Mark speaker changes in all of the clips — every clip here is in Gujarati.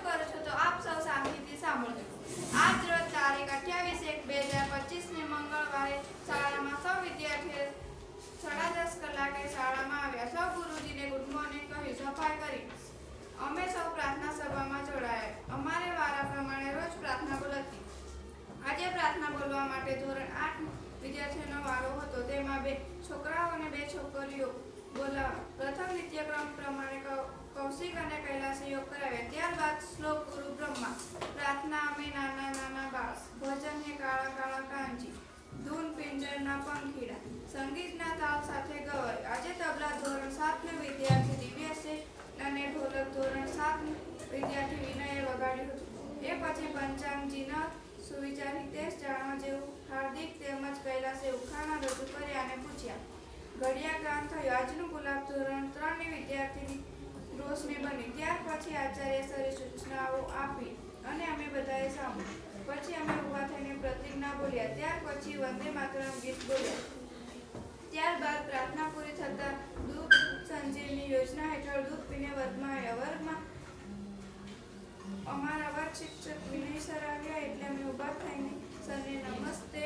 Speaker 1: કરું છું, તો આપ સૌ શાંતિથી સાંભળજો. આજ રોજ તારીખ 28/1/2025 મંગળવારે શાળામાં સૌ વિદ્યાર્થીઓ 10:30 કલાકે શાળામાં આવ્યા. સૌ ગુરુજીને ગુડ મોર્નિંગ કહ્યું, સફાઈ કરી અમે સૌ પ્રાર્થના સભામાં જોડાયા. અમારે વારા પ્રમાણે રોજ પ્રાર્થના બોલ હતી. આજે પ્રાર્થના બોલવા માટે ધોરણ 8 વિદ્યાર્થીઓનો વારો હતો. તેમાં 2 છોકરાઓ અને 2 છોકરીઓ બોલાવા. પ્રથમ નિત્યક્રમ પ્રમાણે કૌશિક અને કૈલાસે યોગ કરાવ્યા. ત્યારબાદ શ્લોક ગુરુ બ્રહ્મા, પ્રાર્થના અમે નાના નાના બાળ, ભજન હે કાળા કાળા કાંજી, ધૂન પિંજરના પંખીડા, સંગીતના તાલ સાથે ગવાય. આજે તબલા ધોરણ 7 નો વિદ્યાર્થી દિવ્યાશે અને ઢોલક ધોરણ 7 વિદ્યાર્થી વિનયે વગાડ્યું હતું. એ પછી પંચાંગજીના સુવિચાર હિતેશ જાણવા જેવું હાર્દિક તેમજ કૈલાસે ઉખાણા રજૂ કર્યા અને પૂછ્યા. ઘડિયા ગાન થયું. આજનું ગુલાબ ધોરણ 3 ની વિદ્યાર્થીની રોશની બની. ત્યાર પછી આચાર્ય સરે સૂચનાઓ આપી અને અમે બધાએ સાંભળ્યું. પછી અમે ઊભા થઈને પ્રતિજ્ઞા બોલ્યા. ત્યાર પછી વંદે માતરમ ગીત બોલ્યા. ત્યારબાદ પ્રાર્થના પૂરી થતાં દૂધ સંજીવની યોજના હેઠળ દૂધ પીને વર્ગમાં આવ્યા. વર્ગમાં અમારા વર્ગ શિક્ષક વિનય સર આવ્યા એટલે અમે ઊભા થઈને સરને નમસ્તે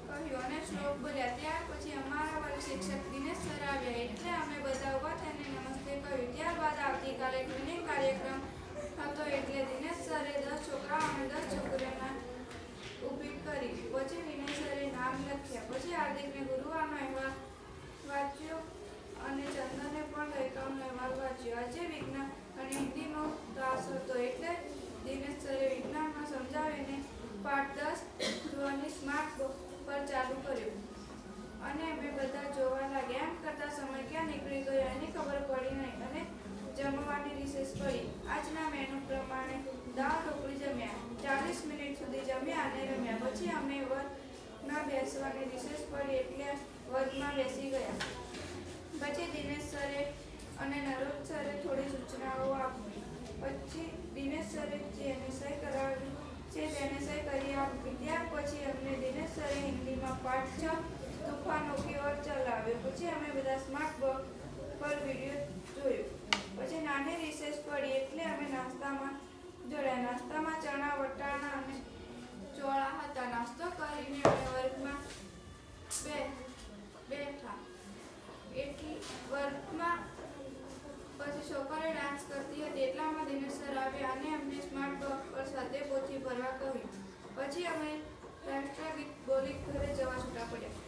Speaker 1: કહ્યું અને શ્લોક બોલ્યા. ત્યાર પછી અમારા વર્ગ શિક્ષક દિનેશ સર આવ્યા એટલે અમે બધા ઊભા થઈને નમસ્તે કહ્યું. ત્યારબાદ આવતીકાલે ટ્રેનિંગ કાર્યક્રમ હતો એટલે દિનેશ સરે 10 છોકરાઓ અને 10 છોકરીઓના ઊભી કરી. પછી વિનય સરે નામ લખ્યા. પછી હાર્દિકને ગુરુવારનો અહેવાલ વાંચ્યો અને ચંદને પણ ગઈકાલનો અહેવાલ વાંચ્યો. આજે વિજ્ઞાન અને હિન્દીનો ક્લાસ હતો એટલે દિનેશ સરે વિજ્ઞાનમાં સમજાવીને પાઠ 10 ધોરણની સ્માર્ટ બોર્ડ પર ચાલુ કર્યો અને અમે બધા જોવા લાગ્યા. એમ કરતા સમય ક્યાં નીકળી ગયો એની ખબર પડી નહીં અને જમવાની રિસેસ પડી. આજના મેનુ પ્રમાણે દાળ ઢોકળી જમ્યા. 40 મિનિટ સુધી જમ્યા અને રમ્યા. પછી અમે વર્ગમાં બેસવાની રિસેસ પડી એટલે વર્ગમાં બેસી ગયા. પછી દિનેશ સરે અને નરોજ સરે થોડી સૂચનાઓ આપી. પછી દિનેશ સરે જેને સહી કરાવી છે તેને સહી કરી આપી. ત્યાર પછી અમને દિનેશ સરે હિન્દીમાં પાઠ 6 તૂફાનો કી ઓર ચલાવ્યો. પછી અમે બધા સ્માર્ટ બોર્ડ પર વિડીયો જોયો. પછી નાની રિસેસ પડી એટલે અમે નાસ્તામાં જોડાયા. નાસ્તામાં ચણા વટાણા અને ચોળા હતા. નાસ્તો કરીને અમે વર્ગમાં બેઠા. વર્ગમાં પછી છોકરીઓ ડાન્સ કરતી હતી એટલામાં દિનેશ સર આવ્યા અને અમને સ્માર્ટ બોર્ડ પર સાથે પોથી ભરવા કહ્યું. પછી અમે રાષ્ટ્રગીત બોલી ઘરે જવા છૂટા પડ્યા.